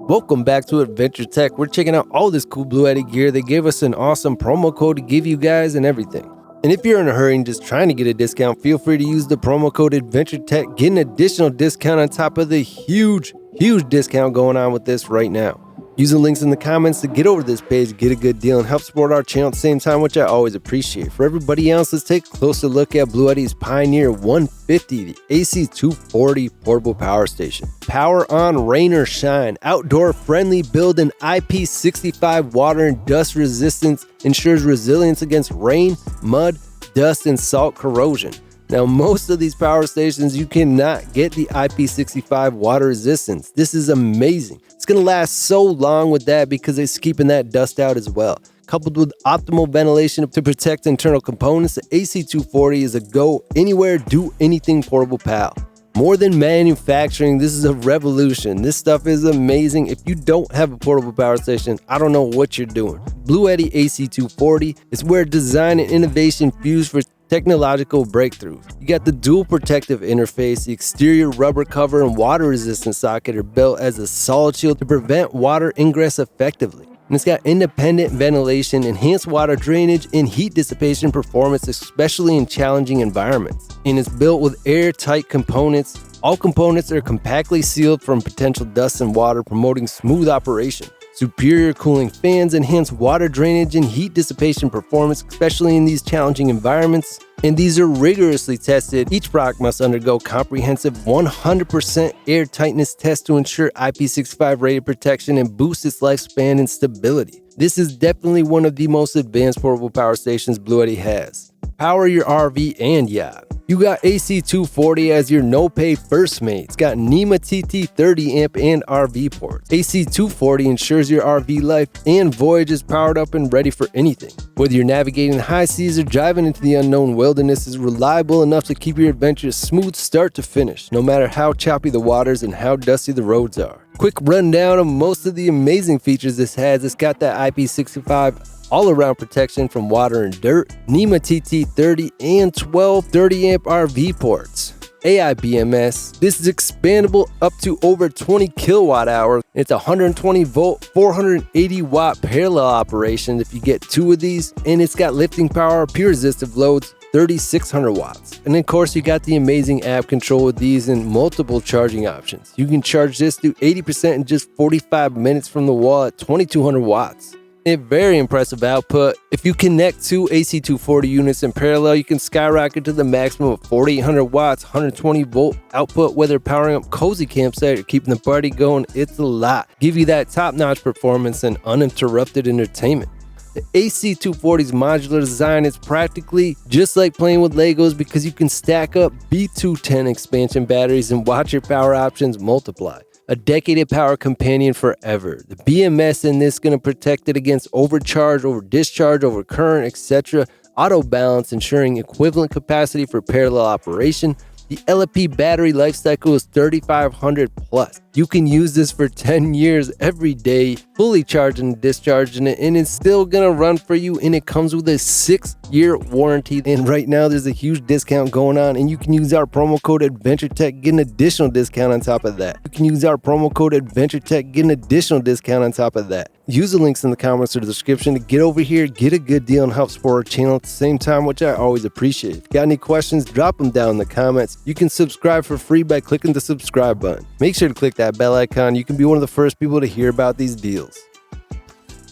Welcome back to Adventure Tech. We're checking out all this cool Bluetti gear. They gave us an awesome promo code to give you guys and everything. And if you're in a hurry and just trying to get a discount, feel free to use the promo code Adventure Tech. Get an additional discount on top of the huge discount going on with this right now. Use the links in the comments to get over this page, get a good deal, and help support our channel at the same time, which I always appreciate. For everybody else, let's take a closer look at Bluetti's Pioneer 150, the AC240 portable power station. Power on, rain or shine, outdoor friendly build, and IP65 water and dust resistance ensures resilience against rain, mud, dust, and salt corrosion. Now, most of these power stations, you cannot get the IP65 water resistance. This is amazing. It's going to last so long with that because it's keeping that dust out as well. Coupled with optimal ventilation to protect internal components, the AC240 is a go anywhere, do anything portable pal. More than manufacturing, this is a revolution. This stuff is amazing. If you don't have a portable power station, I don't know what you're doing. Bluetti AC240 is where design and innovation fuse for technological breakthroughs. You got the dual protective interface, the exterior rubber cover and water resistant socket are built as a solid shield to prevent water ingress effectively. And it's got independent ventilation, enhanced water drainage, and heat dissipation performance, especially in challenging environments. And it's built with airtight components. All components are compactly sealed from potential dust and water, promoting smooth operation. Superior cooling fans enhance water drainage and heat dissipation performance, especially in these challenging environments. And these are rigorously tested. Each product must undergo comprehensive 100% air tightness test to ensure IP65 rated protection and boost its lifespan and stability. This is definitely one of the most advanced portable power stations Bluetti has. Power your RV and yacht. You got AC240 as your no-pay first mate. It's got NEMA TT 30 amp and RV ports. AC240 ensures your RV life and voyage is powered up and ready for anything. Whether you're navigating high seas or driving into the unknown wilderness, is reliable enough to keep your adventure smooth start to finish, no matter how choppy the waters and how dusty the roads are. Quick rundown of most of the amazing features this has. It's got that IP65 all-around protection from water and dirt, NEMA TT 30 and 12 30 amp RV ports, AI BMS. This is expandable up to over 20 kilowatt hours. It's 120 volt, 480 watt parallel operation if you get two of these, and it's got lifting power, pure resistive loads, 3600 watts. And of course, you got the amazing app control with these and multiple charging options. You can charge this to 80% in just 45 minutes from the wall at 2200 watts. A very impressive output. If you connect two AC240 units in parallel, you can skyrocket to the maximum of 4800 watts, 120 volt output, whether powering up cozy campsite or keeping the party going. It's a lot. Give you that top-notch performance and uninterrupted entertainment. The AC240's modular design is practically just like playing with Legos because you can stack up B210 expansion batteries and watch your power options multiply. A decade power companion forever. The BMS in this is going to protect it against overcharge, over discharge, over current, etc. Auto balance, ensuring equivalent capacity for parallel operation. The LFP battery life cycle is 3500 plus. You can use this for 10 years every day, fully charging and discharging it, and it's still gonna run for you, and it comes with a 6-year warranty. And right now there's a huge discount going on, and you can use our promo code AdventureTech, get an additional discount on top of that. You can use our promo code AdventureTech, get an additional discount on top of that. Use the links in the comments or the description to get over here, get a good deal, and help support our channel at the same time, which I always appreciate. If you got any questions, drop them down in the comments. You can subscribe for free by clicking the subscribe button. Make sure to click that bell icon. You can be one of the first people to hear about these deals.